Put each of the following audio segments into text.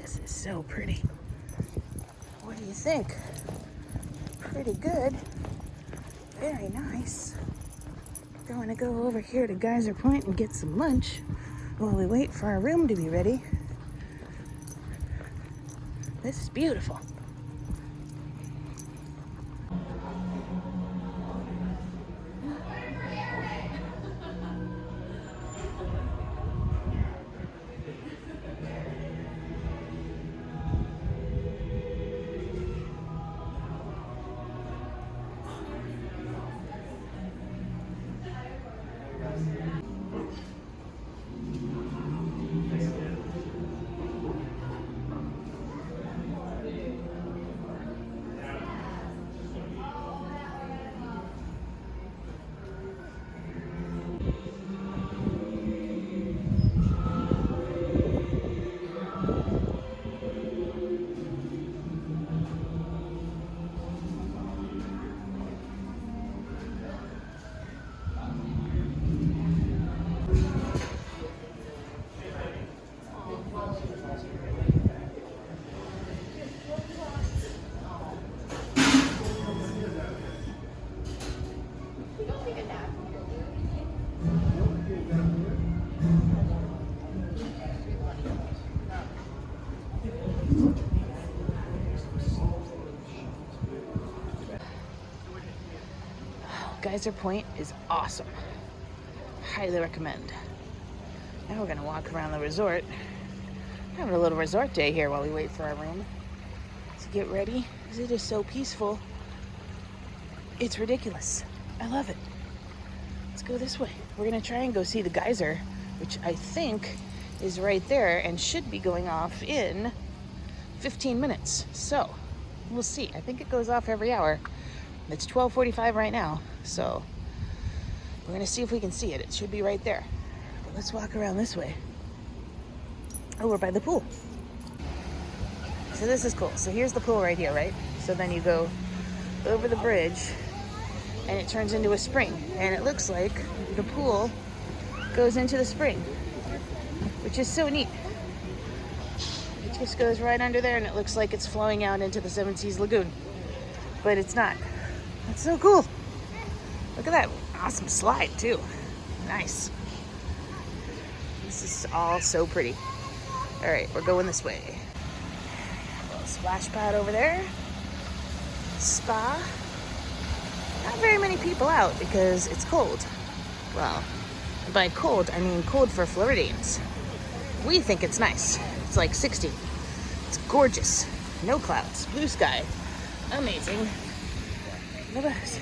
This is so pretty. What do you think? Pretty good. Very nice. Going to go over here to Geyser Point and get some lunch while we wait for our room to be ready. This is beautiful. Geyser Point is awesome. Highly recommend. Now we're gonna walk around the resort. Having a little resort day here while we wait for our room to get ready, because it is so peaceful. It's ridiculous. I love it. Let's go this way. We're gonna try and go see the geyser, which I think is right there and should be going off in 15 minutes. So we'll see. I think it goes off every hour. It's 12:45 right now, so we're gonna see if we can see it. It should be right there. But let's walk around this way. Oh, we're by the pool. So this is cool. So here's the pool right here, right? So then you go over the bridge and it turns into a spring. And it looks like the pool goes into the spring, which is so neat. It just goes right under there and it looks like it's flowing out into the Seven Seas Lagoon. But it's not. That's so cool. Look at that awesome slide too. Nice. This is all so pretty. All right, we're going this way. A little splash pad over there. Spa. Not very many people out because it's cold. Well, by cold, I mean cold for Floridians. We think it's nice. It's like 60. It's gorgeous. No clouds, blue sky. Amazing. Look at this.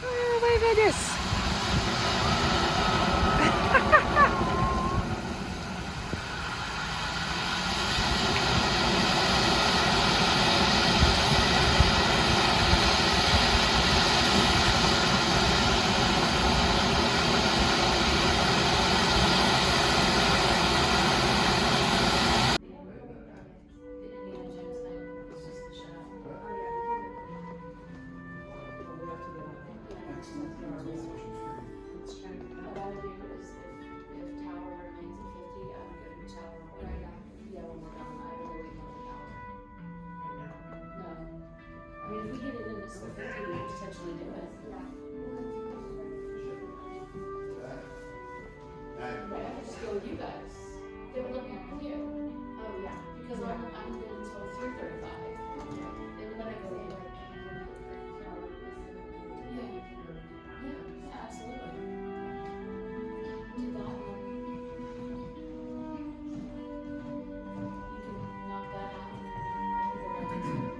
Oh my goodness. You guys, they were looking at you. Oh yeah, because I'm good until 3:35. They would let me go in. Yeah, absolutely. Do that one. You can knock that out. I can go right next to it.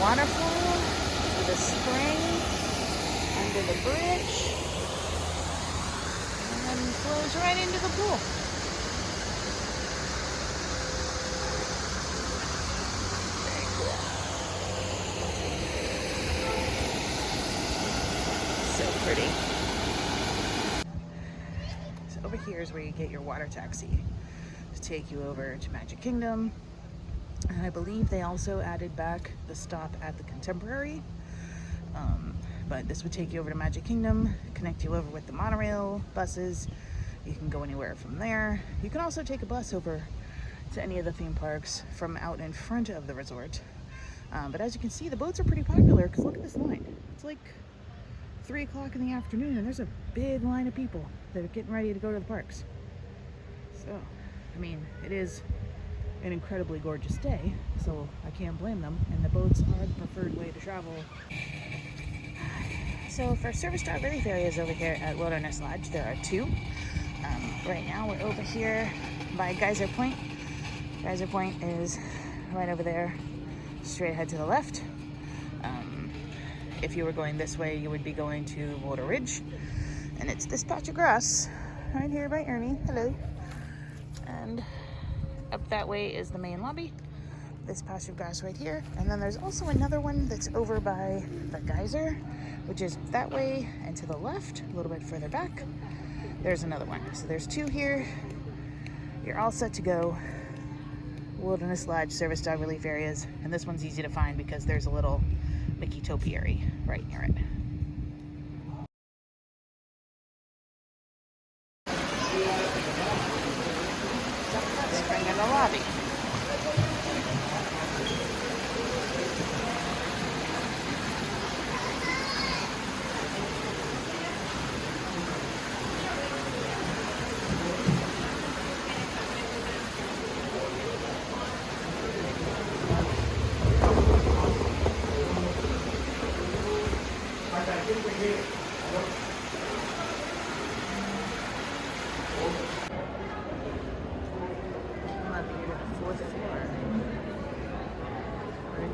waterfall with a spring under the bridge, and then flows right into the pool. Very cool. So pretty. So over here is where you get your water taxi to take you over to Magic Kingdom. And I believe they also added back the stop at the Contemporary. But this would take you over to Magic Kingdom, connect you over with the monorail buses. You can go anywhere from there. You can also take a bus over to any of the theme parks from out in front of the resort. But as you can see, the boats are pretty popular because look at this line. It's like 3 o'clock in the afternoon and there's a big line of people that are getting ready to go to the parks. So, I mean, it is an incredibly gorgeous day, so I can't blame them, and the boats are the preferred way to travel. So for service dog relief areas over here at Wilderness Lodge, there are 2. Right now we're over here by Geyser Point. Geyser Point is right over there, straight ahead to the left. If you were going this way, you would be going to Boulder Ridge, and it's this patch of grass right here by Ernie. Hello. And up that way is the main lobby, this patch of grass right here, and then there's also another one that's over by the Geyser, which is that way and to the left, a little bit further back. There's another one. So there's 2 here. You're all set to go. Wilderness Lodge service dog relief areas, and this one's easy to find because there's a little Mickey topiary right near it. Spring in the lobby.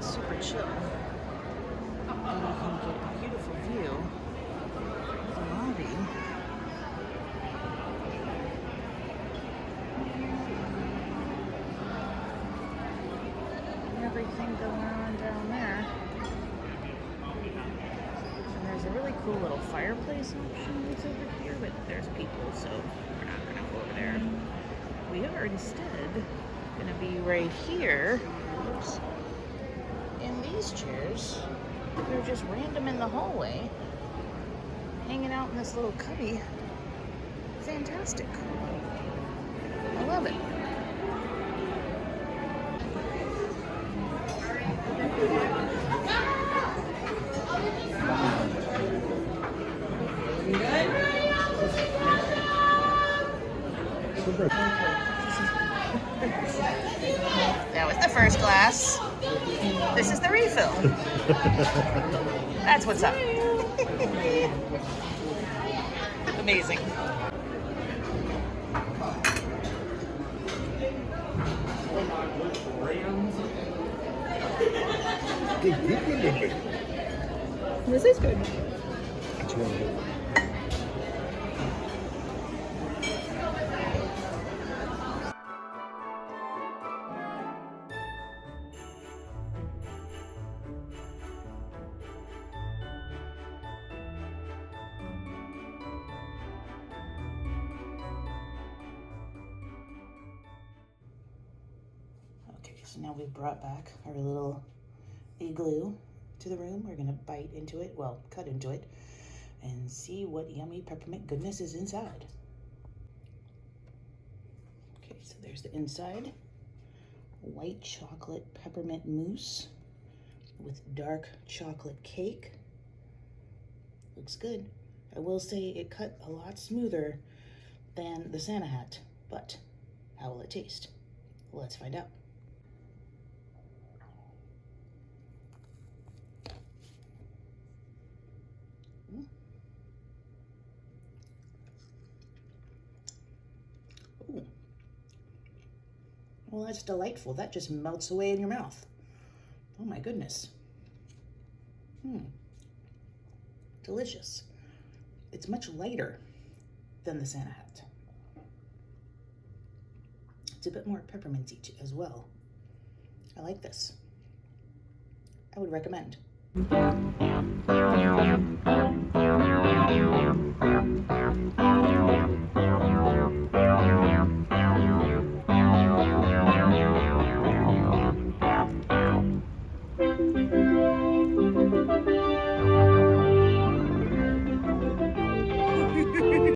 Super chill. And you can get a beautiful view of the lobby. And everything going on down there. And there's a really cool little fireplace option that's over here, but there's people, so we're not going to go over there. We are instead going to be right here. Oops. In these chairs. They're just random in the hallway, hanging out in this little cubby. Fantastic. I love it. That was the first glass. This is the refill. That's what's up. Amazing. This is good. It's really good. Okay, so now we've brought back our little igloo to the room. We're gonna bite into it, well, cut into it, and see what yummy peppermint goodness is inside. Okay, so there's the inside. White chocolate peppermint mousse with dark chocolate cake. Looks good. I will say it cut a lot smoother than the Santa hat, but how will it taste? Let's find out. Ooh. Well, that's delightful. That just melts away in your mouth. Oh my goodness. Delicious. It's much lighter than the Santa Hat. It's a bit more pepperminty as well. I like this. I would recommend.